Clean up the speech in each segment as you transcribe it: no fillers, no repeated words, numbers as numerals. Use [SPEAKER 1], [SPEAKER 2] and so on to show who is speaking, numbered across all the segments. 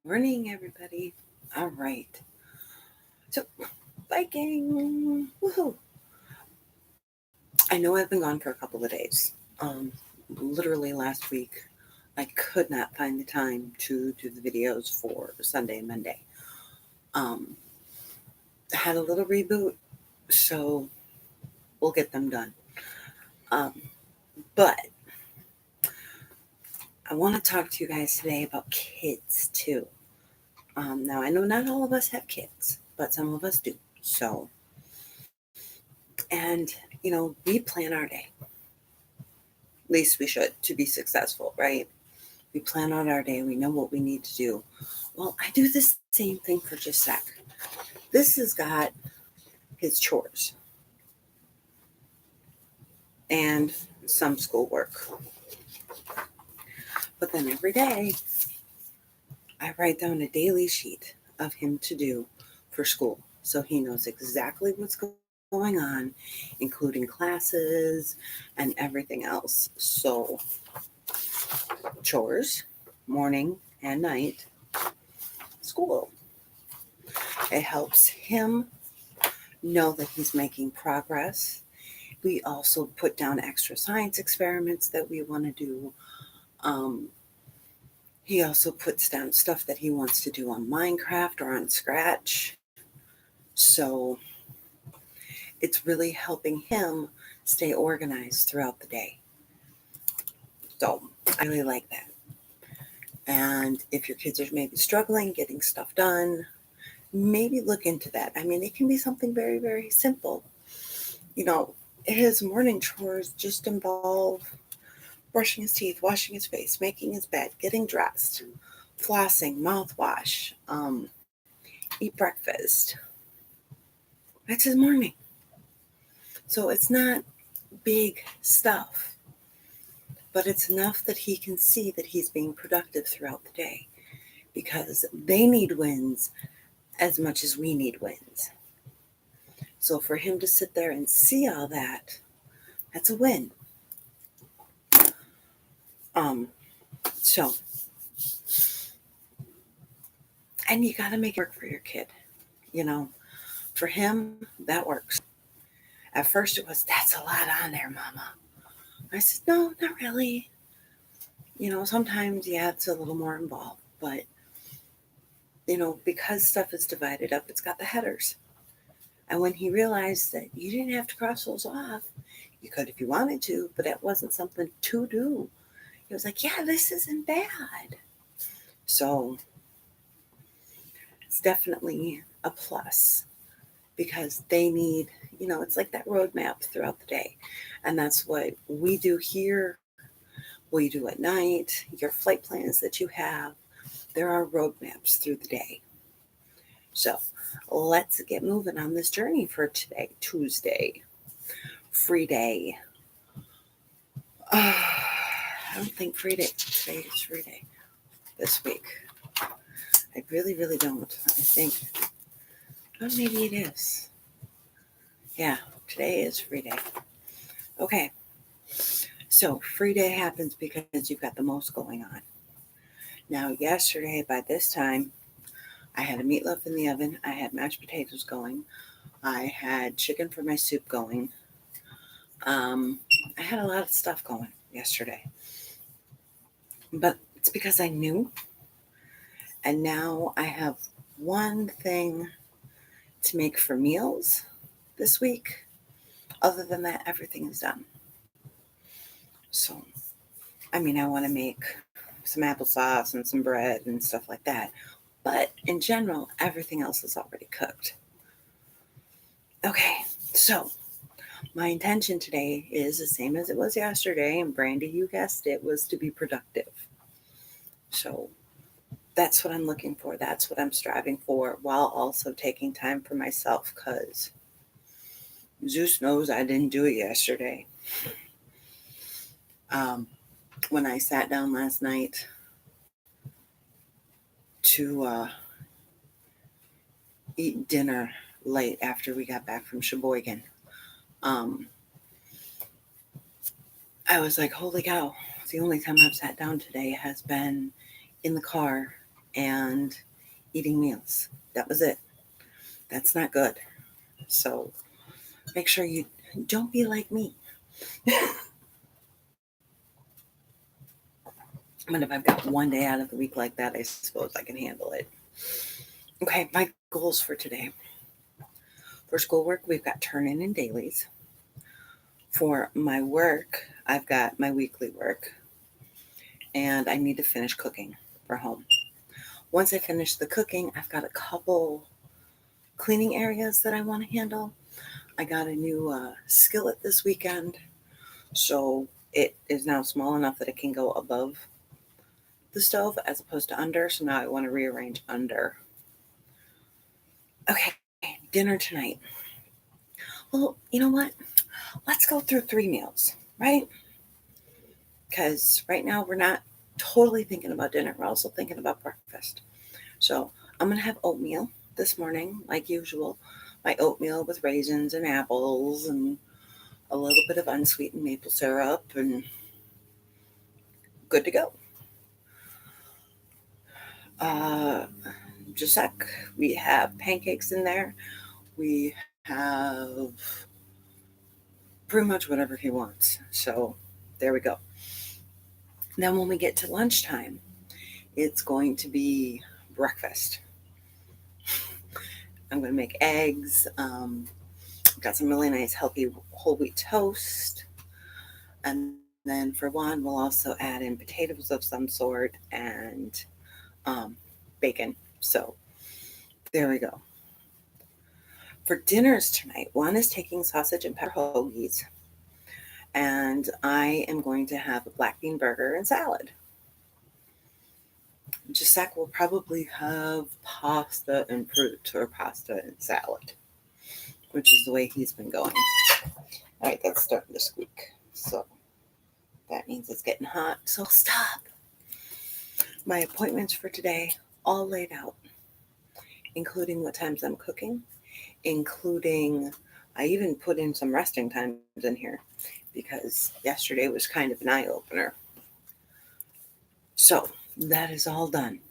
[SPEAKER 1] Morning, everybody. All right. So, biking. Woohoo. I know I've been gone for a couple of days. Literally last week, I could not find the time to do the videos for Sunday and Monday. Um, I had a little reboot, so we'll get them done. Um, but I want to talk to you guys today about kids too. Now, I know not all of us have kids, but some of us do. So, and we plan our day. At least we should to be successful, right? We plan out our day. We know what we need to do. Well, I do the same thing for just Zach. This has got his chores and some schoolwork. But then every day, I write down a daily sheet of him to do for school. So he knows exactly what's going on, including classes and everything else. So, chores, morning and night, school. It helps him know that he's making progress. We also put down extra science experiments that we want to do. Um, he also puts down stuff that he wants to do on Minecraft or on Scratch. So it's really helping him stay organized throughout the day. So I really like that. And if your kids are maybe struggling getting stuff done, maybe look into that. I mean, it can be something very, very simple. You know, his morning chores just involve brushing his teeth, washing his face, making his bed, getting dressed, flossing, mouthwash, eat breakfast. That's his morning. So it's not big stuff, but it's enough that he can see that he's being productive throughout the day because they need wins as much as we need wins. So for him to sit there and see all that, that's a win. So, and you got to make it work for your kid. You know, for him, that works. At first it was, that's a lot on there, Mama. I said, no, not really. Sometimes, yeah, it's a little more involved, but, because stuff is divided up, it's got the headers. And when he realized that you didn't have to cross those off, you could if you wanted to, but that wasn't something to do. He was like, yeah, this isn't bad. So it's definitely a plus because they need, it's like that roadmap throughout the day. And that's what we do here. What you do at night, your flight plans that you have, there are roadmaps through the day. So let's get moving on this journey for today, Tuesday, free day. I don't think today is free day this week. I really, really don't. I think, well, maybe it is. Yeah, today is free day. Okay. So free day happens because you've got the most going on. Now, yesterday, by this time, I had a meatloaf in the oven. I had mashed potatoes going. I had chicken for my soup going. I had a lot of stuff going yesterday. But it's because I knew. And now I have one thing to make for meals this week. Other than that, everything is done. So, I want to make some applesauce and some bread and stuff like that. But in general, everything else is already cooked. Okay, so my intention today is the same as it was yesterday. And Brandy, you guessed it, was to be productive. So that's what I'm looking for. That's what I'm striving for while also taking time for myself because Zeus knows I didn't do it yesterday. When I sat down last night to eat dinner late after we got back from Sheboygan, I was like, holy cow, the only time I've sat down today has been in the car and eating meals. That was it. That's not good. So make sure you don't be like me. But if I've got one day out of the week like that, I suppose I can handle it. Okay, my goals for today. For schoolwork, we've got turn-in and dailies. For my work, I've got my weekly work, and I need to finish cooking for home. Once I finish the cooking, I've got a couple cleaning areas that I want to handle. I got a new skillet this weekend, so it is now small enough that it can go above the stove as opposed to under. So now I want to rearrange under. Okay, dinner tonight. Well, you know what? Let's go through 3 meals, right? Because right now we're not totally thinking about dinner. We're also thinking about breakfast. So I'm going to have oatmeal this morning, like usual. My oatmeal with raisins and apples and a little bit of unsweetened maple syrup, and good to go. Just a sec. We have pancakes in there. We have pretty much whatever he wants. So there we go. Then when we get to lunchtime, it's going to be breakfast. I'm going to make eggs. Got some really nice healthy whole wheat toast. And then for one, we'll also add in potatoes of some sort and bacon. So there we go. For dinners tonight, one is taking sausage and pepper hoagies, and I am going to have a black bean burger and salad. Jasak will probably have pasta and fruit or pasta and salad, which is the way he's been going. All right, that's starting to squeak. So that means it's getting hot. So stop. My appointments for today all laid out, including what times I'm cooking, including I even put in some resting times in here because yesterday was kind of an eye-opener. So that is all done.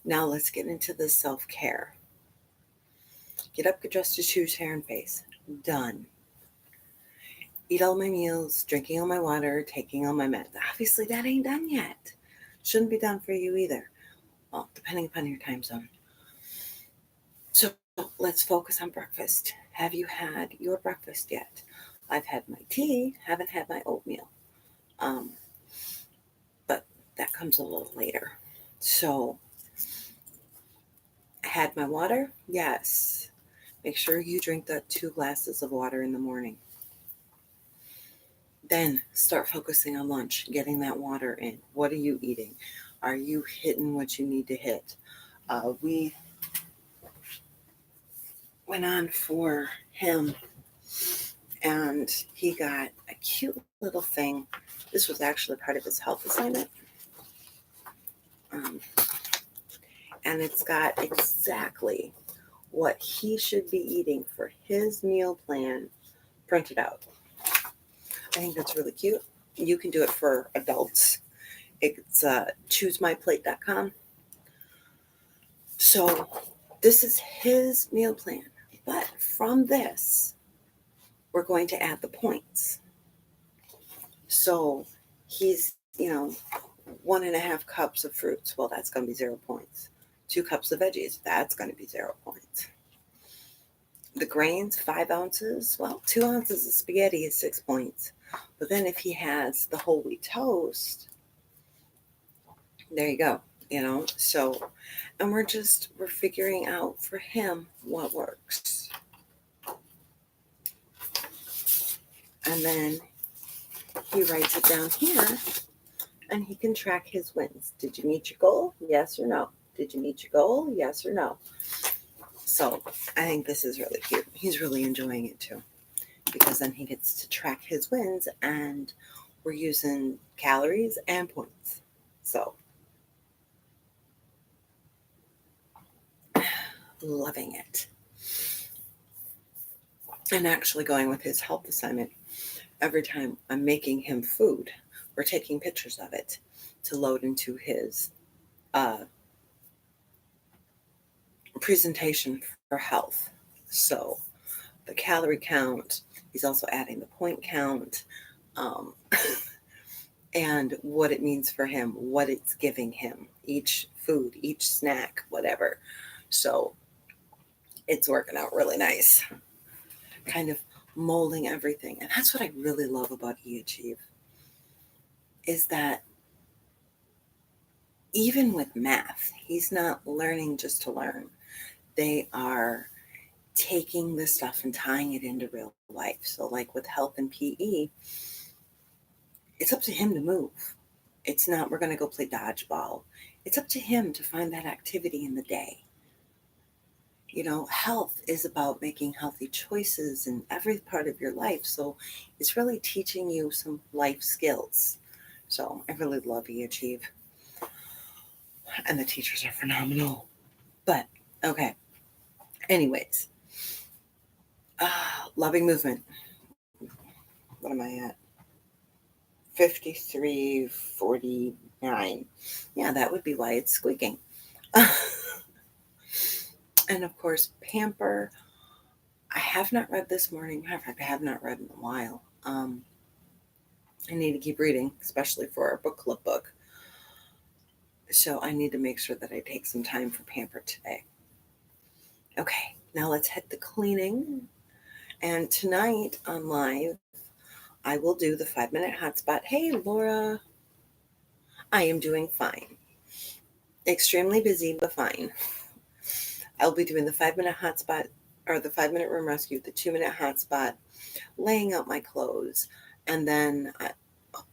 [SPEAKER 1] Now let's get into the self-care. Get up, get dressed, to choose hair and face. Done. Eat all my meals, drinking all my water, taking all my meds. Obviously, that ain't done yet. Shouldn't be done for you either. Well, depending upon your time zone. So let's focus on breakfast. Have you had your breakfast yet? I've had my tea, haven't had my oatmeal. But that comes a little later. So, had my water? Yes. Make sure you drink the 2 glasses of water in the morning. Then start focusing on lunch, getting that water in. What are you eating? Are you hitting what you need to hit? We went on for him, and he got a cute little thing. This was actually part of his health assignment. And it's got exactly what he should be eating for his meal plan printed out. I think that's really cute. You can do it for adults. It's choosemyplate.com. So this is his meal plan. But from this, we're going to add the points. So he's, 1.5 cups of fruits. Well, that's going to be 0 points. 2 cups of veggies. That's going to be 0 points. The grains, 5 ounces. Well, 2 ounces of spaghetti is 6 points. But then if he has the whole wheat toast, there you go. So, and we're figuring out for him what works. And then he writes it down here, and he can track his wins. Did you meet your goal? Yes or no? Did you meet your goal? Yes or no? So I think this is really cute. He's really enjoying it too, because then he gets to track his wins, and we're using calories and points. So loving it. And actually going with his health assignment, every time I'm making him food, we're taking pictures of it to load into his uh, presentation for health. So the calorie count, he's also adding the point count, um, and what it means for him, what it's giving him, each food, each snack, whatever. So it's working out really nice, kind of molding everything. And that's what I really love about eAchieve, is that even with math, he's not learning just to learn. They are taking this stuff and tying it into real life. So, like with health and PE, it's up to him to move. It's not, we're going to go play dodgeball. It's up to him to find that activity in the day. Health is about making healthy choices in every part of your life. So it's really teaching you some life skills. So I really love eAchieve. And the teachers are phenomenal. But, okay. Anyways, loving movement. What am I at? 53:49. Yeah, that would be why it's squeaking. And of course, Pamper. I have not read this morning. Matter of fact, I have not read in a while. I need to keep reading, especially for our book club book. So I need to make sure that I take some time for Pamper today. Okay, now let's head to cleaning. And tonight on live, I will do the 5-minute hotspot. Hey, Laura. I am doing fine. Extremely busy, but fine. I'll be doing the 5-minute hotspot, or the 5-minute room rescue, the 2-minute hotspot, laying out my clothes, and then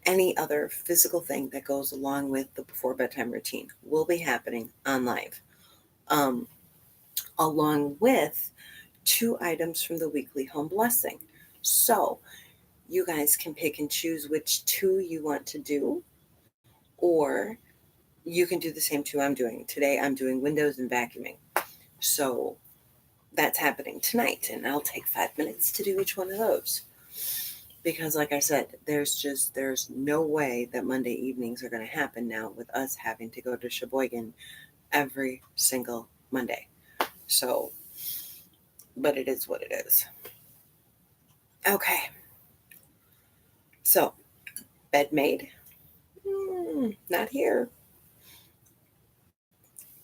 [SPEAKER 1] any other physical thing that goes along with the before bedtime routine will be happening on live, along with 2 items from the weekly home blessing. So you guys can pick and choose which 2 you want to do, or you can do the same 2 I'm doing. Today I'm doing windows and vacuuming. So that's happening tonight, and I'll take 5 minutes to do each one of those. Because like I said, there's no way that Monday evenings are going to happen now with us having to go to Sheboygan every single Monday. So, but it is what it is. Okay. So, bed made? Not here.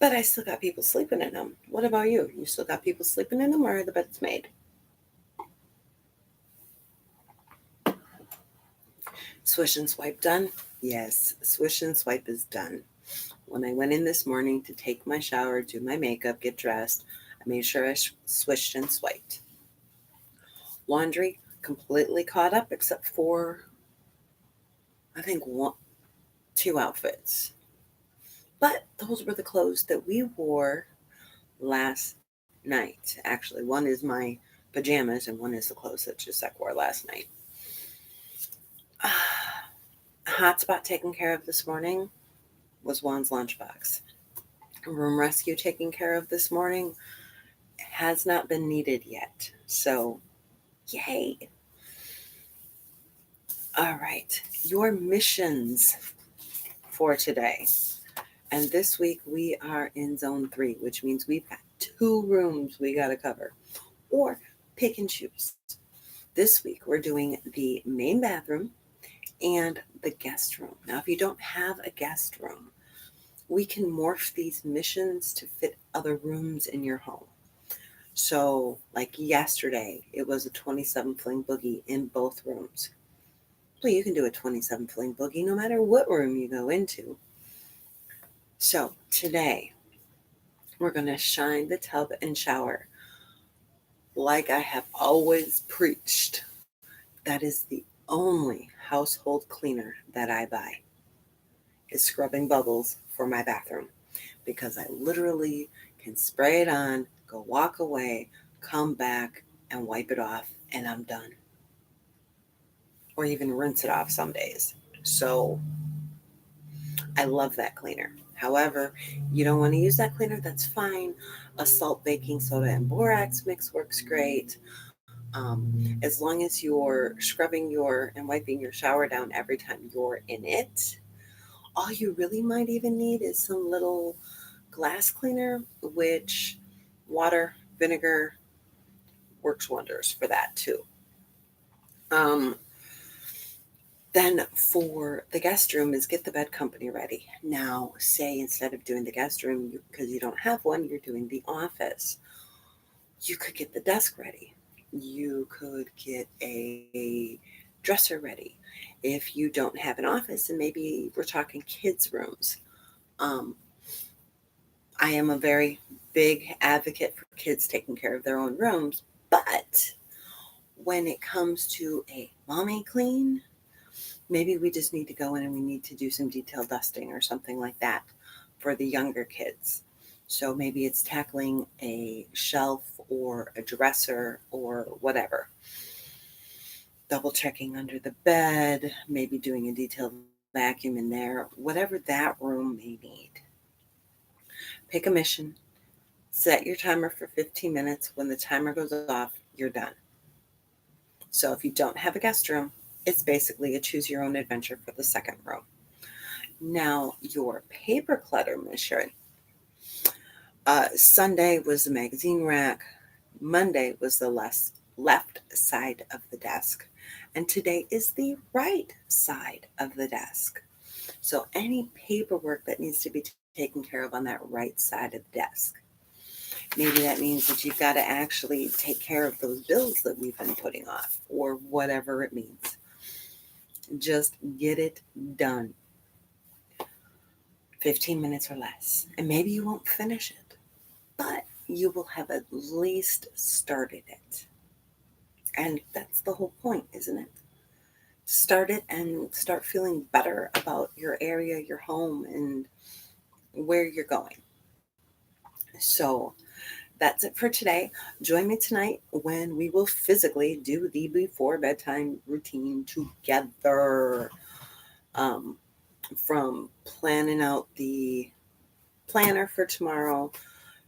[SPEAKER 1] But I still got people sleeping in them. What about you? You still got people sleeping in them, or are the beds made? Swish and swipe done? Yes, swish and swipe is done. When I went in this morning to take my shower, do my makeup, get dressed, I made sure I swished and swiped. Laundry completely caught up except for, I think, 2 outfits. But those were the clothes that we wore last night. Actually, one is my pajamas and one is the clothes that Gisek wore last night. Hotspot taken care of this morning was Juan's lunchbox. Room rescue taken care of this morning has not been needed yet. So, yay. All right. Your missions for today. And this week we are in zone 3, which means we've got 2 rooms we got to cover, or pick and choose. This week we're doing the main bathroom and the guest room. Now, if you don't have a guest room, we can morph these missions to fit other rooms in your home. So, like yesterday, it was a 27 fling boogie in both rooms. Well, you can do a 27 fling boogie no matter what room you go into. So, today, we're going to shine the tub and shower like I have always preached. That is the only household cleaner that I buy, is scrubbing bubbles for my bathroom, because I literally can spray it on, go walk away, come back, and wipe it off, and I'm done. Or even rinse it off some days. So I love that cleaner. However, you don't want to use that cleaner, that's fine. A salt, baking soda, and borax mix works great. As long as you're scrubbing and wiping your shower down every time you're in it. All you really might even need is some little glass cleaner, which water, vinegar works wonders for that too. Um, then for the guest room is get the bed company ready. Now, say instead of doing the guest room, because you don't have one, you're doing the office, you could get the desk ready. You could get a dresser ready. If you don't have an office, and maybe we're talking kids' rooms, um, I am a very big advocate for kids taking care of their own rooms, but when it comes to a mommy clean, maybe we just need to go in and we need to do some detail dusting or something like that for the younger kids. So maybe it's tackling a shelf or a dresser or whatever. Double checking under the bed, maybe doing a detailed vacuum in there, whatever that room may need. Pick a mission, set your timer for 15 minutes. When the timer goes off, you're done. So if you don't have a guest room, it's basically a choose your own adventure for the second room. Now, your paper clutter mission. Sunday was the magazine rack. Monday was the left side of the desk. And today is the right side of the desk. So any paperwork that needs to be taken care of on that right side of the desk. Maybe that means that you've got to actually take care of those bills that we've been putting off, or whatever it means. Just get it done. 15 minutes or less. And maybe you won't finish it, but you will have at least started it. And that's the whole point, isn't it? Start it and start feeling better about your area, your home, and where you're going. So that's it for today. Join me tonight when we will physically do the before bedtime routine together. Um, from planning out the planner for tomorrow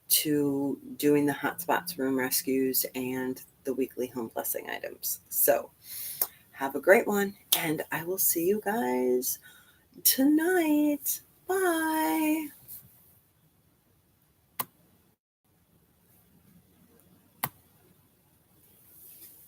[SPEAKER 1] to doing the hotspots room rescues and the weekly home blessing items. So have a great one, and I will see you guys tonight. Bye.